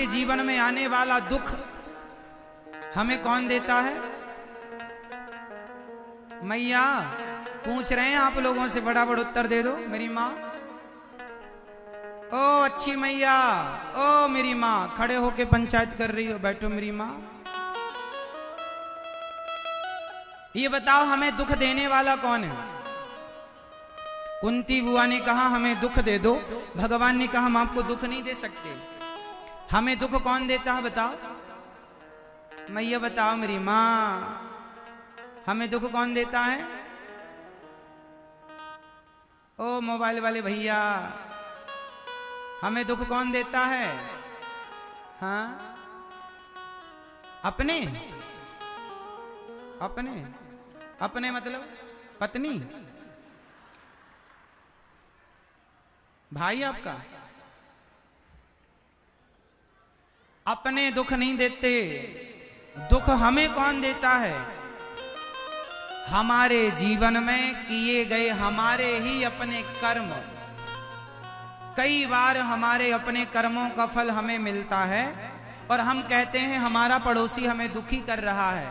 हमारे जीवन में आने वाला दुख हमें कौन देता है? मैया पूछ रहे हैं आप लोगों से, फटाफट उत्तर दे दो। मेरी माँ, ओ अच्छी मैया, ओ मेरी माँ, खड़े होके पंचायत कर रही हो, बैठो मेरी माँ। ये बताओ हमें दुख देने वाला कौन है? कुंती बुआ ने कहा हमें दुख दे दो, भगवान ने कहा हम आपको दुख नहीं दे सकते। हमें दुख कौन देता है बताओ? मैया बताओ मेरी माँ, हमें दुख कौन देता है? ओ मोबाइल वाले भैया, हमें दुख कौन देता है? हाँ, अपने अपने अपने मतलब पत्नी, भाई आपका। अपने दुख नहीं देते, दुख हमें कौन देता है? हमारे जीवन में किए गए हमारे ही अपने कर्म। कई बार हमारे अपने कर्मों का फल हमें मिलता है और हम कहते हैं हमारा पड़ोसी हमें दुखी कर रहा है।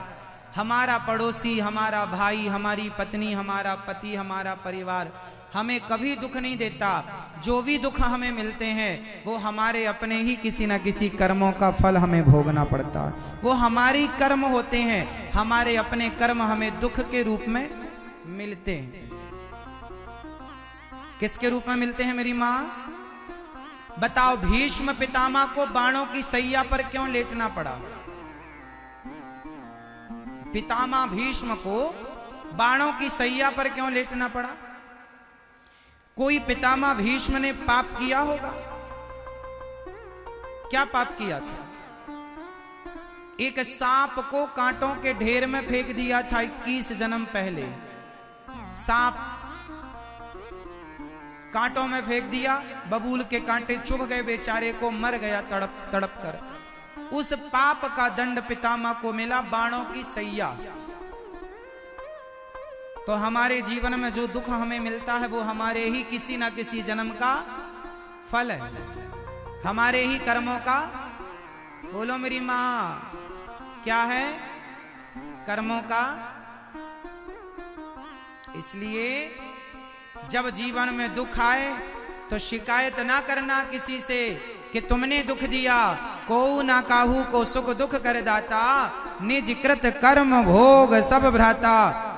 हमारा पड़ोसी, हमारा भाई, हमारी पत्नी, हमारा पति, हमारा परिवार हमें कभी दुख नहीं देता। जो भी दुख हमें मिलते हैं वो हमारे अपने ही किसी न किसी कर्मों का फल हमें भोगना पड़ता है। वो हमारी कर्म होते हैं, हमारे अपने कर्म हमें दुख के रूप में मिलते हैं। किसके रूप में मिलते हैं मेरी माँ? बताओ, भीष्म पितामह को बाणों की सैया पर क्यों लेटना पड़ा? पितामह भीष्म को बाणों की सैया पर क्यों लेटना पड़ा? कोई पितामह भीष्म ने पाप किया होगा? क्या पाप किया था? एक सांप को कांटों के ढेर में फेंक दिया था 21 जन्म पहले। सांप कांटों में फेंक दिया, बबूल के कांटे चुभ गए, बेचारे को मर गया तड़प तड़प कर। उस पाप का दंड पितामह को मिला, बाणों की सैया। तो हमारे जीवन में जो दुख हमें मिलता है वो हमारे ही किसी ना किसी जन्म का फल है, हमारे ही कर्मों का। बोलो मेरी माँ, क्या है? कर्मों का। इसलिए जब जीवन में दुख आए तो शिकायत ना करना किसी से कि तुमने दुख दिया। को ना काहू को सुख दुख कर दाता, निज कृत कर्म भोग सब भ्राता।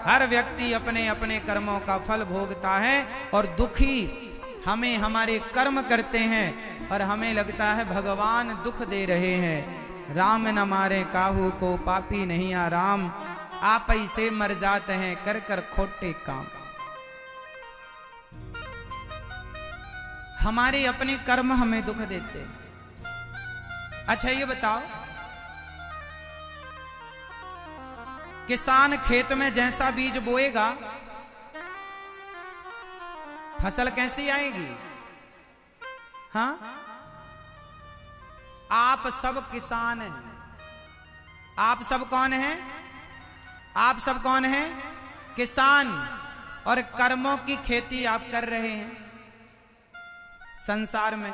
हर व्यक्ति अपने अपने कर्मों का फल भोगता है और दुखी हमें हमारे कर्म करते हैं और हमें लगता है भगवान दुख दे रहे हैं। राम न मारे काहू को, पापी नहीं आराम, आप ऐसे मर जाते हैं कर कर खोटे काम। हमारे अपने कर्म हमें दुख देते हैं। अच्छा ये बताओ, किसान खेत में जैसा बीज बोएगा फसल कैसी आएगी? हाँ, आप सब किसान हैं। आप सब कौन हैं? आप सब कौन हैं? किसान। और कर्मों की खेती आप कर रहे हैं संसार में।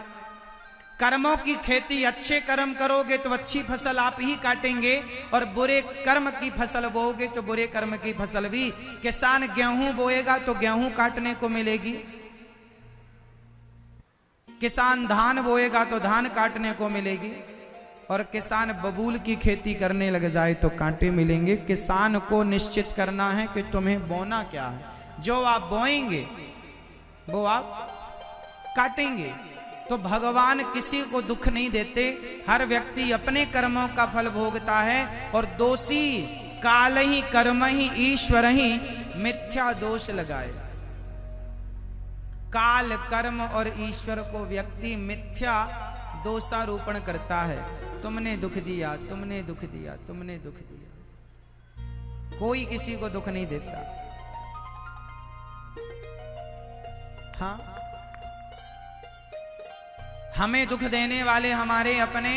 कर्मों की खेती, अच्छे कर्म करोगे तो अच्छी फसल आप ही काटेंगे और बुरे कर्म की फसल बोओगे तो बुरे कर्म की फसल भी। किसान गेहूं बोएगा तो गेहूं काटने को मिलेगी, किसान धान बोएगा तो धान काटने को मिलेगी, और किसान बबूल की खेती करने लग जाए तो कांटे मिलेंगे। किसान को निश्चित करना है कि तुम्हें बोना क्या है। जो आप बोएंगे वो आप काटेंगे। तो भगवान किसी को दुख नहीं देते, हर व्यक्ति अपने कर्मों का फल भोगता है। और दोषी काल ही कर्म ही ईश्वर ही मिथ्या दोष लगाए। काल, कर्म और ईश्वर को व्यक्ति मिथ्या दोषारोपण करता है। तुमने दुख दिया, तुमने दुख दिया, तुमने दुख दिया। कोई किसी को दुख नहीं देता। हाँ, हमें दुख देने वाले हमारे अपने।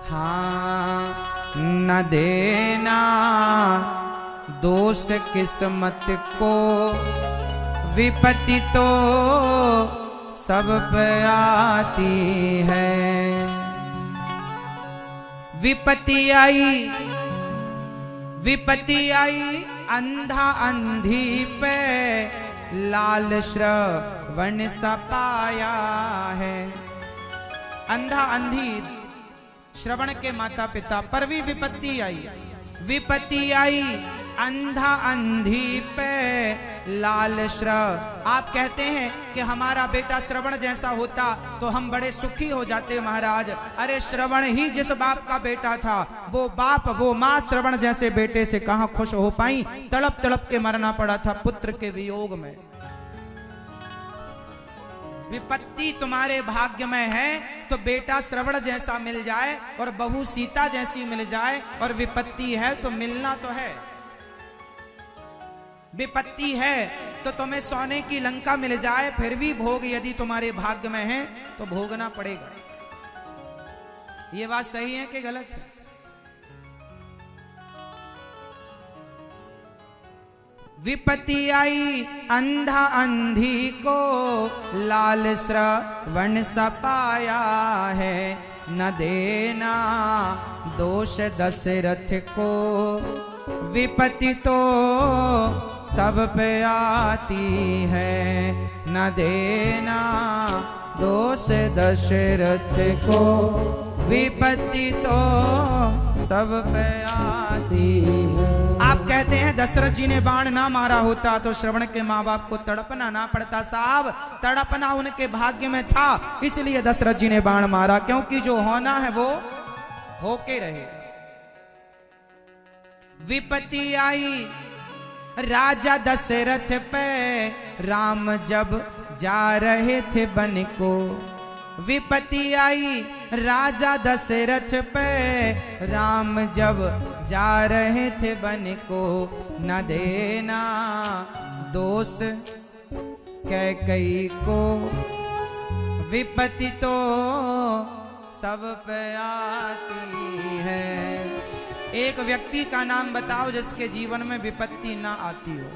हाँ, न देना दोष किस्मत को, विपत्ति तो सब पे आती है। विपत्ति आई अंधा अंधी पे, लाल श्रवण सपाया है। अंधा अंधी श्रवण के माता पिता पर भी विपत्ति आई अंधा अंधी पे, लाल श्रवण। आप कहते हैं कि हमारा बेटा श्रवण जैसा होता तो हम बड़े सुखी हो जाते महाराज। अरे श्रवण ही जिस बाप का बेटा था, वो बाप वो माँ श्रवण जैसे बेटे से कहां खुश हो पाई। तड़प तड़प के मरना पड़ा था पुत्र के वियोग में। विपत्ति तुम्हारे भाग्य में है तो बेटा श्रवण जैसा मिल जाए और बहू सीता जैसी मिल जाए, और विपत्ति है तो मिलना तो है। विपत्ति है तो तुम्हें सोने की लंका मिल जाए, फिर भी भोग यदि तुम्हारे भाग्य में है तो भोगना पड़ेगा। ये बात सही है कि गलत है? विपत्ति आई अंधा अंधी को, लाल श्रवण सपाया है। न देना दोष दशरथ को, विपत्ति तो सब पे आती है। न देना दोष दशरथ को, विपत्ति तो सब पे आती है। आप कहते हैं दशरथ जी ने बाण ना मारा होता तो श्रवण के माँ बाप को तड़पना ना पड़ता। साहब तड़पना उनके भाग्य में था, इसलिए दशरथ जी ने बाण मारा, क्योंकि जो होना है वो होके रहे। विपत्ति आई राजा दशरथ पे, राम जब जा रहे थे वन को। विपत्ति आई राजा दशरथ पे, राम जब जा रहे थे वन को। न देना दोष कैकई को, विपत्ति तो सब पे आती है। एक व्यक्ति का नाम बताओ जिसके जीवन में विपत्ति ना आती हो।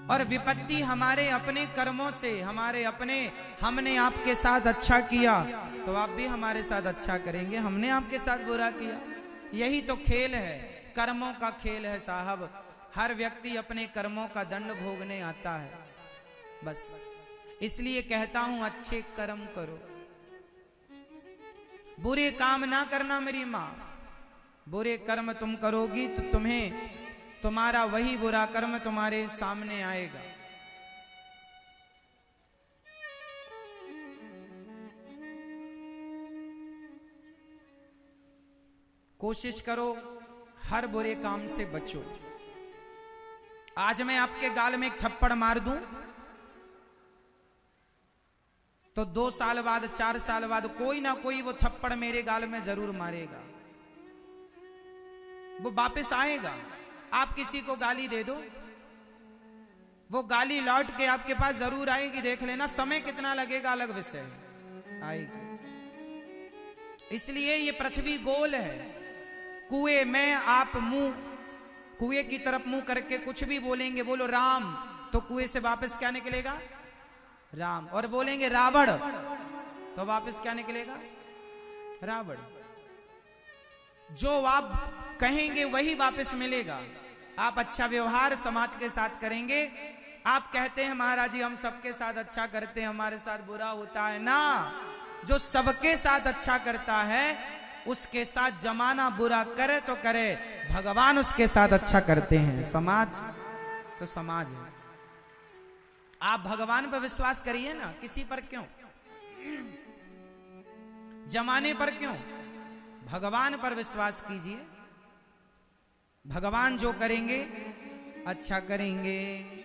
और विपत्ति हमारे अपने कर्मों से, हमने आपके साथ अच्छा किया तो आप भी हमारे साथ अच्छा करेंगे, हमने आपके साथ बुरा किया। यही तो खेल है, कर्मों का खेल है साहब। हर व्यक्ति अपने कर्मों का दंड भोगने आता है। बस इसलिए कहता हूं अच्छे कर्म करो, बुरे काम ना करना मेरी माँ। बुरे कर्म तुम करोगी तो तुम्हारा वही बुरा कर्म तुम्हारे सामने आएगा। कोशिश करो हर बुरे काम से बचो। आज मैं आपके गाल में एक थप्पड़ मार दूं तो 2 साल बाद 4 साल बाद कोई ना कोई वो थप्पड़ मेरे गाल में जरूर मारेगा, वो वापस आएगा। आप किसी को गाली दे दो, वो गाली लौट के आपके पास जरूर आएगी। देख लेना, समय कितना लगेगा अलग विषय आएगी। इसलिए ये पृथ्वी गोल है। कुएं में आप कुएं की तरफ मुंह करके कुछ भी बोलेंगे, बोलो राम, तो कुएं से वापस क्या निकलेगा? राम। और बोलेंगे रावण तो वापस क्या निकलेगा? रावण। जो आप कहेंगे वही वापस मिलेगा। आप अच्छा व्यवहार समाज के साथ करेंगे। आप कहते हैं महाराज जी हम सबके साथ अच्छा करते हैं, हमारे साथ बुरा होता है ना। जो सबके साथ अच्छा करता है उसके साथ जमाना बुरा करे तो करे, भगवान उसके साथ अच्छा करते हैं। समाज तो समाज है। आप भगवान पर विश्वास करिए ना, किसी पर क्यों, जमाने पर क्यों, भगवान पर विश्वास कीजिए। भगवान जो करेंगे अच्छा करेंगे।